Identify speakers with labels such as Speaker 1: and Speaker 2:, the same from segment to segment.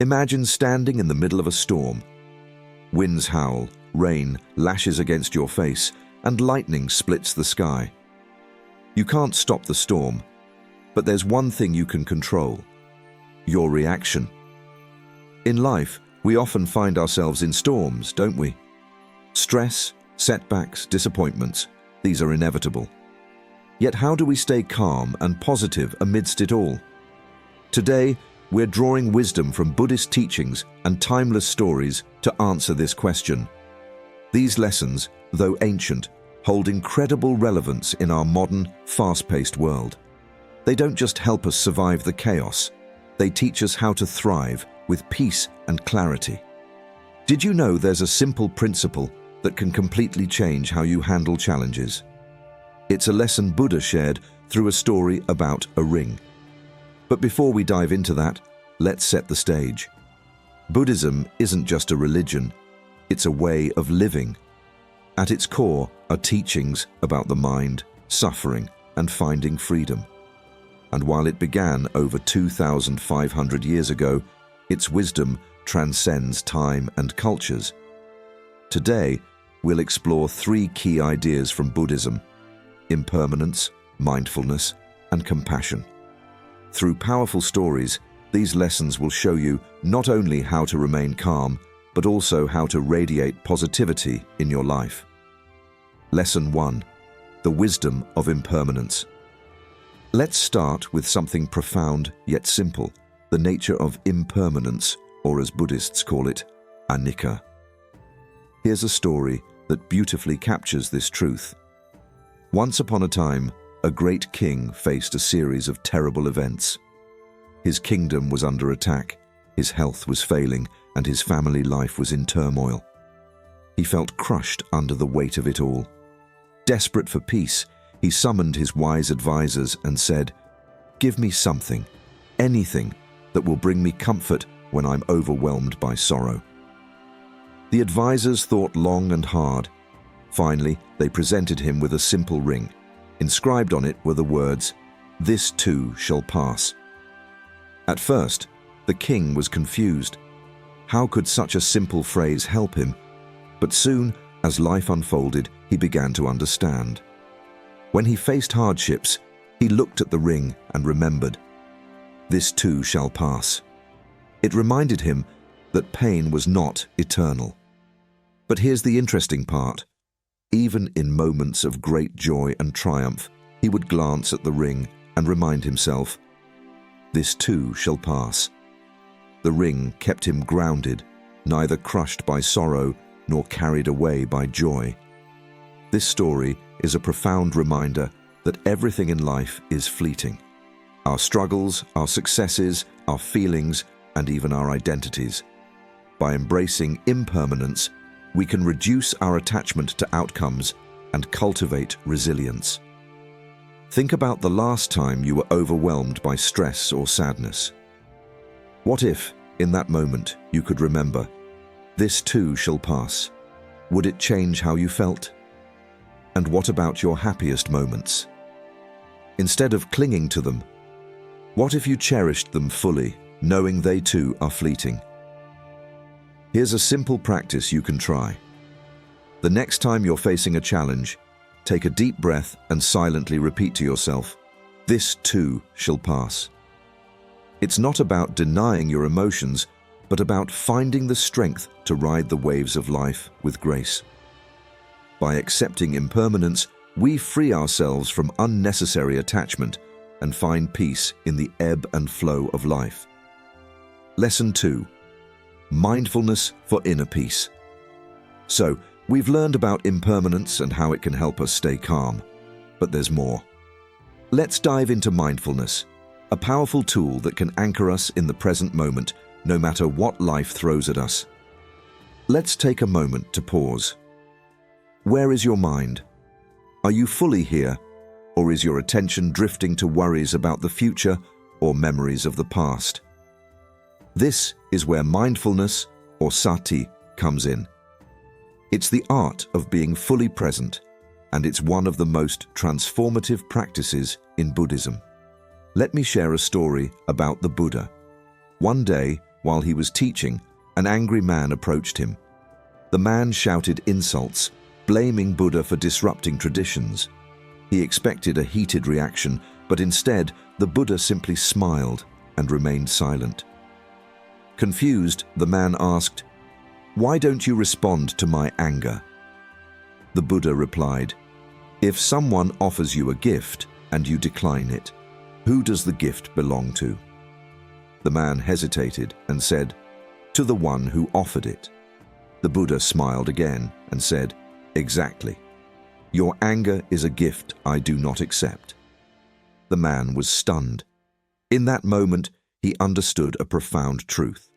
Speaker 1: Imagine standing in the middle of a storm. Winds howl, rain lashes against your face, and lightning splits the sky. You can't stop the storm, but there's one thing you can control: your reaction. In life, we often find ourselves in storms, don't we? Stress, setbacks, disappointments, these are inevitable. Yet how do we stay calm and positive amidst it all? Today, we're drawing wisdom from Buddhist teachings and timeless stories to answer this question. These lessons, though ancient, hold incredible relevance in our modern, fast-paced world. They don't just help us survive the chaos, they teach us how to thrive with peace and clarity. Did you know there's a simple principle that can completely change how you handle challenges? It's a lesson Buddha shared through a story about a ring. But before we dive into that, let's set the stage. Buddhism isn't just a religion, it's a way of living. At its core are teachings about the mind, suffering, and finding freedom. And while it began over 2,500 years ago, its wisdom transcends time and cultures. Today, we'll explore 3 key ideas from Buddhism: impermanence, mindfulness, and compassion. Through powerful stories, these lessons will show you not only how to remain calm, but also how to radiate positivity in your life. Lesson 1: The wisdom of impermanence. Let's start with something profound yet simple: the nature of impermanence, or as Buddhists call it, anicca. Here's a story that beautifully captures this truth. Once upon a time, a great king faced a series of terrible events. His kingdom was under attack, his health was failing, and his family life was in turmoil. He felt crushed under the weight of it all. Desperate for peace, he summoned his wise advisors and said, "Give me something, anything, that will bring me comfort when I'm overwhelmed by sorrow." The advisors thought long and hard. Finally, they presented him with a simple ring. Inscribed on it were the words, "This too shall pass." At first, the king was confused. How could such a simple phrase help him? But soon, as life unfolded, he began to understand. When he faced hardships, he looked at the ring and remembered, "This too shall pass." It reminded him that pain was not eternal. But here's the interesting part. Even in moments of great joy and triumph, he would glance at the ring and remind himself, "This too shall pass." The ring kept him grounded, neither crushed by sorrow nor carried away by joy. This story is a profound reminder that everything in life is fleeting. Our struggles, our successes, our feelings, and even our identities. By embracing impermanence, we can reduce our attachment to outcomes and cultivate resilience. Think about the last time you were overwhelmed by stress or sadness. What if, in that moment, you could remember, "This too shall pass"? Would it change how you felt? And what about your happiest moments? Instead of clinging to them, what if you cherished them fully, knowing they too are fleeting? Here's a simple practice you can try. The next time you're facing a challenge, take a deep breath and silently repeat to yourself, "This too shall pass." It's not about denying your emotions, but about finding the strength to ride the waves of life with grace. By accepting impermanence, we free ourselves from unnecessary attachment and find peace in the ebb and flow of life. Lesson 2: Mindfulness for inner peace. So, we've learned about impermanence and how it can help us stay calm. But there's more. Let's dive into mindfulness, a powerful tool that can anchor us in the present moment, no matter what life throws at us. Let's take a moment to pause. Where is your mind? Are you fully here, or is your attention drifting to worries about the future or memories of the past? This is where mindfulness, or sati, comes in. It's the art of being fully present, and it's one of the most transformative practices in Buddhism. Let me share a story about the Buddha. One day, while he was teaching, an angry man approached him. The man shouted insults, blaming Buddha for disrupting traditions. He expected a heated reaction, but instead, the Buddha simply smiled and remained silent. Confused, the man asked, "Why don't you respond to my anger?" The Buddha replied, "If someone offers you a gift and you decline it, who does the gift belong to?" The man hesitated and said, "To the one who offered it." The Buddha smiled again and said, "Exactly. Your anger is a gift I do not accept." The man was stunned. In that moment, he understood a profound truth.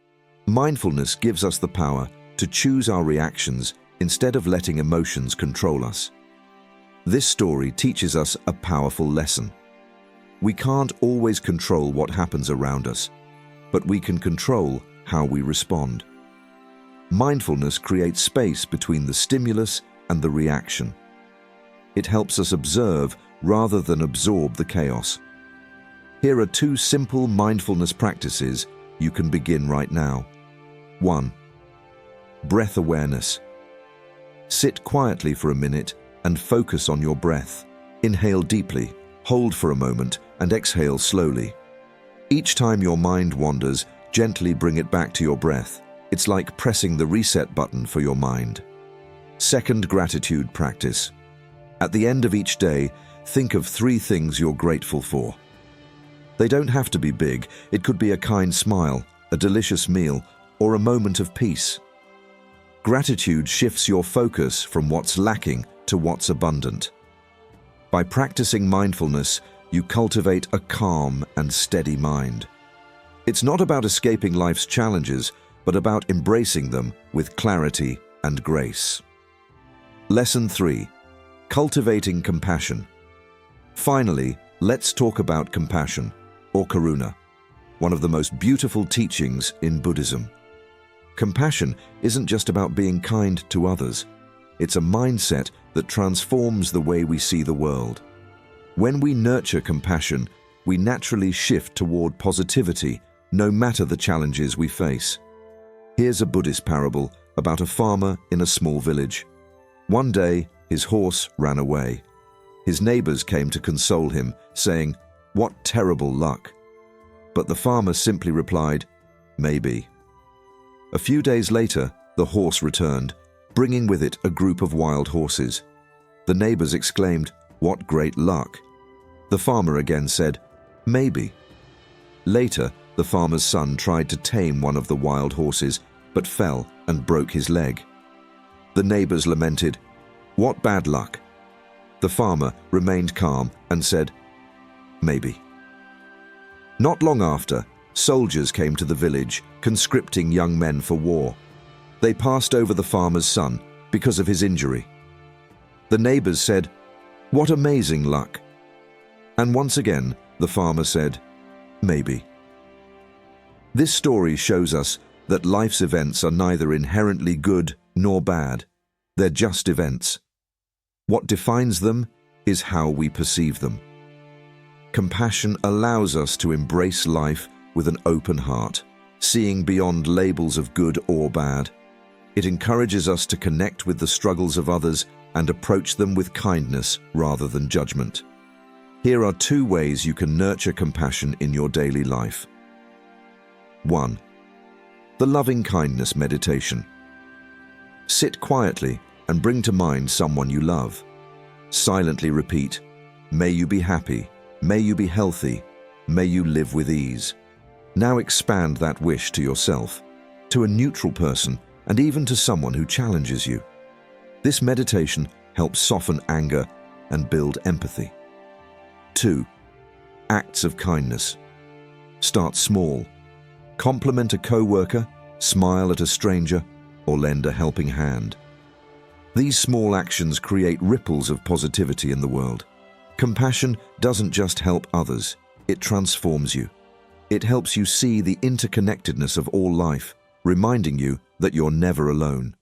Speaker 1: Mindfulness gives us the power to choose our reactions instead of letting emotions control us. This story teaches us a powerful lesson. We can't always control what happens around us, but we can control how we respond. Mindfulness creates space between the stimulus and the reaction. It helps us observe rather than absorb the chaos. Here are 2 simple mindfulness practices you can begin right now. 1. Breath awareness. Sit quietly for a minute and focus on your breath. Inhale deeply, hold for a moment, and exhale slowly. Each time your mind wanders, gently bring it back to your breath. It's like pressing the reset button for your mind. 2nd, gratitude practice. At the end of each day, think of 3 things you're grateful for. They don't have to be big. It could be a kind smile, a delicious meal, or a moment of peace. Gratitude shifts your focus from what's lacking to what's abundant. By practicing mindfulness, you cultivate a calm and steady mind. It's not about escaping life's challenges, but about embracing them with clarity and grace. Lesson 3. Cultivating compassion. Finally, let's talk about compassion, or karuna, one of the most beautiful teachings in Buddhism. Compassion isn't just about being kind to others. It's a mindset that transforms the way we see the world. When we nurture compassion, we naturally shift toward positivity, no matter the challenges we face. Here's a Buddhist parable about a farmer in a small village. One day, his horse ran away. His neighbors came to console him, saying, "What terrible luck." But the farmer simply replied, "Maybe." A few days later, the horse returned, bringing with it a group of wild horses. The neighbors exclaimed, "What great luck." The farmer again said, "Maybe." Later, the farmer's son tried to tame one of the wild horses, but fell and broke his leg. The neighbors lamented, "What bad luck." The farmer remained calm and said, "Maybe." Not long after, soldiers came to the village, conscripting young men for war. They passed over the farmer's son because of his injury. The neighbors said, "What amazing luck." And once again, the farmer said, "Maybe." This story shows us that life's events are neither inherently good nor bad. They're just events. What defines them is how we perceive them. Compassion allows us to embrace life with an open heart, seeing beyond labels of good or bad. It encourages us to connect with the struggles of others and approach them with kindness rather than judgment. Here are 2 ways you can nurture compassion in your daily life. 1. The loving kindness meditation. Sit quietly and bring to mind someone you love. Silently repeat, "May you be happy, may you be healthy, may you live with ease." Now expand that wish to yourself, to a neutral person, and even to someone who challenges you. This meditation helps soften anger and build empathy. 2. Acts of kindness. Start small. Compliment a co-worker, smile at a stranger, or lend a helping hand. These small actions create ripples of positivity in the world. Compassion doesn't just help others, it transforms you. It helps you see the interconnectedness of all life, reminding you that you're never alone.